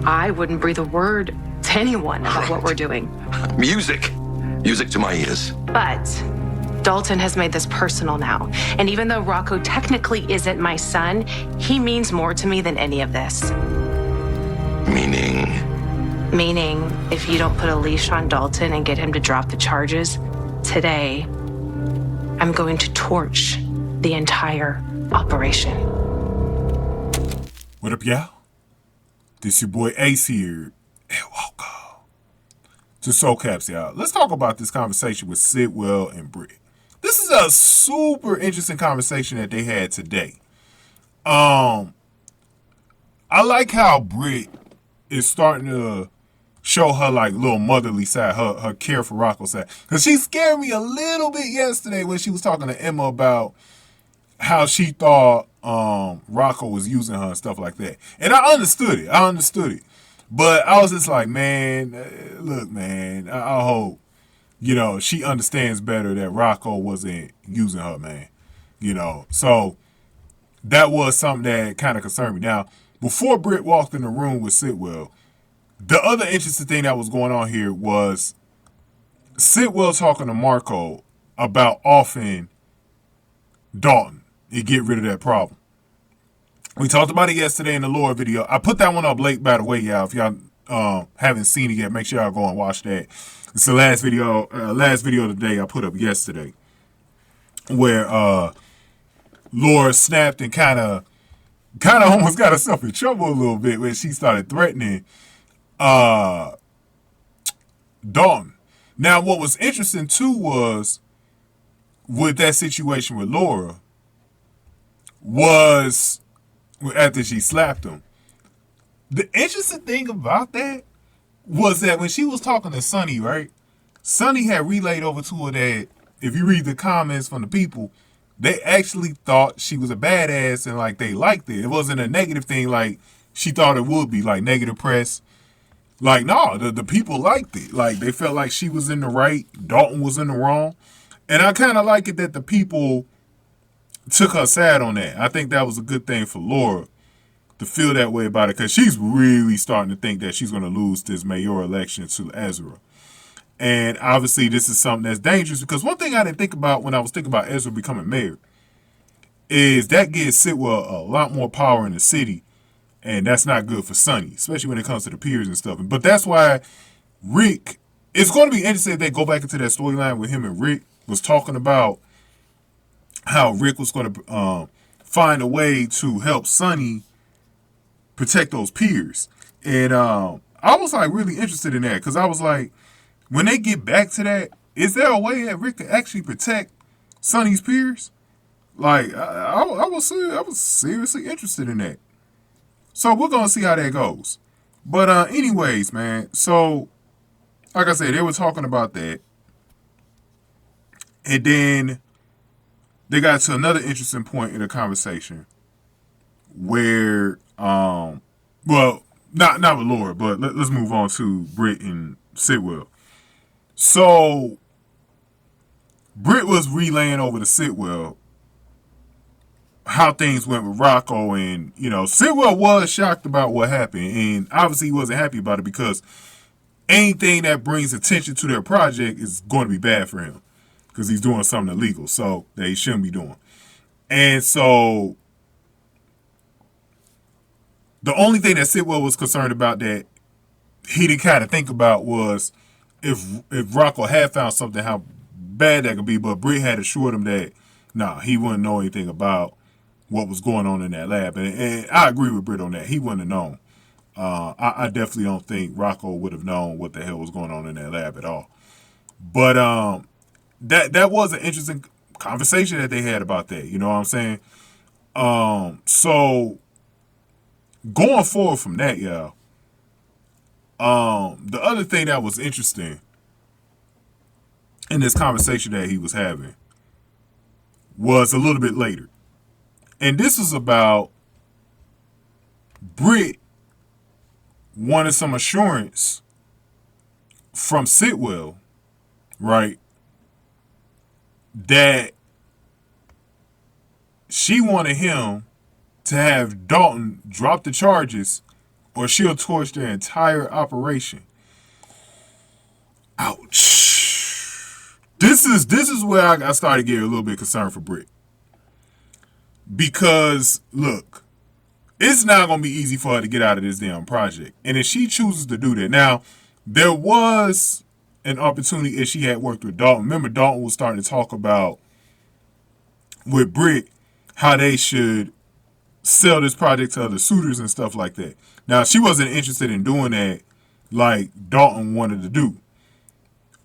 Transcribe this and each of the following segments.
I wouldn't breathe a word to anyone about what we're doing. Music. Music to my ears. But Dalton has made this personal now. And even though Rocco technically isn't my son, he means more to me than any of this. Meaning? Meaning, if you don't put a leash on Dalton and get him to drop the charges, today, I'm going to torch the entire operation. What up, y'all? This your boy Ace here, and welcome to Soul Caps, y'all. Let's talk about this conversation with Sidwell and Britt. This is a super interesting conversation that they had today. I like how Britt is starting to show her like little motherly side, her care for Rocco side. Because she scared me a little bit yesterday when she was talking to Emma about how she thought Rocco was using her and stuff like that. And I understood it. But I was just like, man, look, man, I hope, she understands better that Rocco wasn't using her, man. So that was something that kind of concerned me. Now, before Britt walked in the room with Sidwell, the other interesting thing that was going on here was Sidwell talking to Marco about offing Dalton and get rid of that problem. We talked about it yesterday in the lore video. I put that one up late, by the way, y'all. If y'all haven't seen it yet, make sure y'all go and watch that. It's the last video of the day I put up yesterday, where Laura snapped and kind of almost got herself in trouble a little bit when she started threatening Dalton. Now, what was interesting too was with that situation with Laura was after she slapped him. The interesting thing about that was that when she was talking to Sonny, right? Sonny had relayed over to her that if you read the comments from the people, they actually thought she was a badass and like they liked it. It wasn't a negative thing like she thought it would be, like negative press. Like, no, the people liked it. Like, they felt like she was in the right, Dalton was in the wrong. And I kind of like it that the people took her side on that. I think that was a good thing for Laura to feel that way about it, because she's really starting to think that she's going to lose this mayoral election to Ezra. And obviously this is something that's dangerous, because one thing I didn't think about when I was thinking about Ezra becoming mayor is that gives Sidwell a lot more power in the city. And that's not good for Sonny, especially when it comes to the peers and stuff. But that's why Rick, it's going to be interesting if they go back into that storyline with him and Rick was talking about how Rick was going to find a way to help Sonny protect those peers. And I was like really interested in that, because I was like, when they get back to that, is there a way that Rick could actually protect Sonny's peers? Like, I was seriously interested in that. So we're going to see how that goes. But anyways, man, so like I said, they were talking about that. And then they got to another interesting point in the conversation where, well, not with Laura, but let's move on to Britt and Sidwell. So Britt was relaying over to Sidwell how things went with Rocco, and Sidwell was shocked about what happened, and obviously he wasn't happy about it, because anything that brings attention to their project is going to be bad for him, because he's doing something illegal, so that he shouldn't be doing. And so the only thing that Sidwell was concerned about that he didn't kind of think about was if Rocco had found something, how bad that could be. But Britt had assured him that he wouldn't know anything about what was going on in that lab. And I agree with Britt on that. He wouldn't have known. I definitely don't think Rocco would have known what the hell was going on in that lab at all. But that was an interesting conversation that they had about that. You know what I'm saying? So going forward from that, y'all, the other thing that was interesting in this conversation that he was having was a little bit later. And this was about Britt wanted some assurance from Sidwell, right, that she wanted him to have Dalton drop the charges or she'll torch their entire operation. Ouch. This is where I started getting a little bit concerned for Britt. Because, look, it's not going to be easy for her to get out of this damn project. And if she chooses to do that, now, there was an opportunity if she had worked with Dalton. Remember, Dalton was starting to talk about, with Britt, how they should sell this project to other suitors and stuff like that. Now, she wasn't interested in doing that like Dalton wanted to do.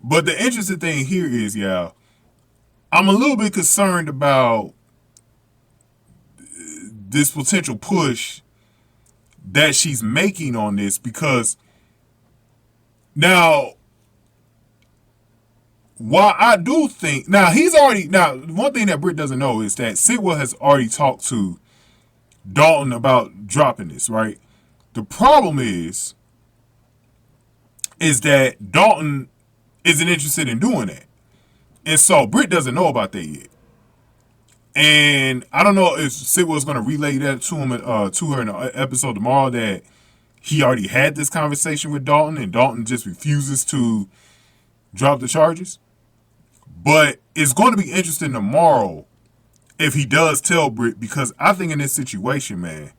But the interesting thing here is, y'all, I'm a little bit concerned about this potential push that she's making on this, because now, while I do think, now one thing that Britt doesn't know is that Sidwell has already talked to Dalton about dropping this, right? The problem is that Dalton isn't interested in doing that. And so Britt doesn't know about that yet. And I don't know if Sidwell's going to relay that to her in the episode tomorrow, that he already had this conversation with Dalton and Dalton just refuses to drop the charges. But it's going to be interesting tomorrow if he does tell Britt, because I think in this situation, man,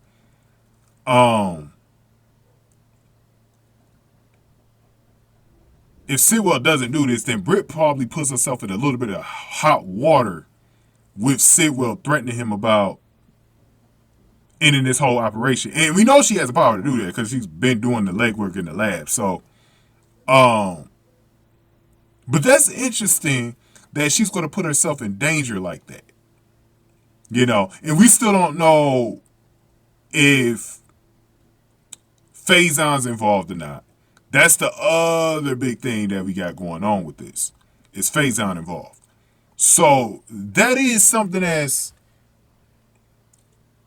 if Sidwell doesn't do this, then Britt probably puts herself in a little bit of hot water with Sidwell threatening him about ending this whole operation. And we know she has the power to do that because she's been doing the legwork in the lab. So, but that's interesting that she's going to put herself in danger like that. You know, and we still don't know if Faison's involved or not. That's the other big thing that we got going on with this, is Faison involved. So that is something that's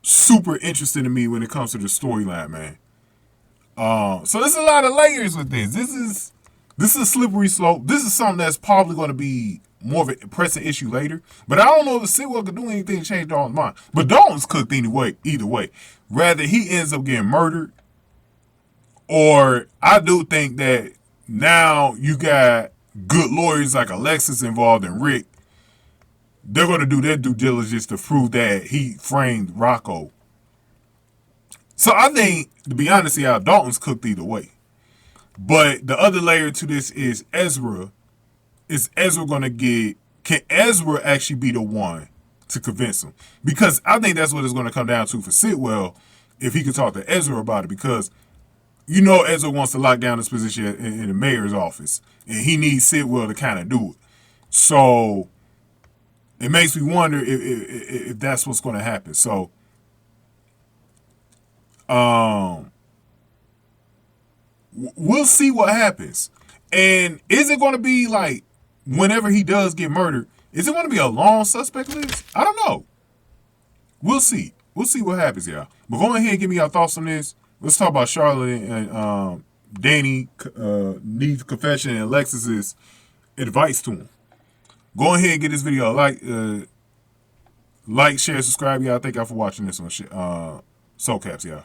super interesting to me when it comes to the storyline, man. So there's a lot of layers with this. This is a slippery slope. This is something that's probably going to be more of a pressing issue later. But I don't know if Sidwell could do anything to change Dalton's mind. But Dalton's cooked anyway, either way. Rather he ends up getting murdered, or I do think that now you got good lawyers like Alexis involved and Rick. They're going to do their due diligence to prove that he framed Rocco. So I think, to be honest, y'all, Dalton's cooked either way. But the other layer to this is Ezra. Is Ezra going to can Ezra actually be the one to convince him? Because I think that's what it's going to come down to for Sidwell, if he could talk to Ezra about it. Because, you know, Ezra wants to lock down his position in the mayor's office. And he needs Sidwell to kind of do it. So it makes me wonder if that's what's going to happen. So, we'll see what happens. And is it going to be like, whenever he does get murdered, is it going to be a long suspect list? I don't know. We'll see. We'll see what happens, y'all. But go ahead and give me your thoughts on this. Let's talk about Charlotte and Danny needs confession and Alexis's advice to him. Go ahead and get this video a like, share, subscribe, y'all. Thank y'all for watching this one. Soul Caps, y'all.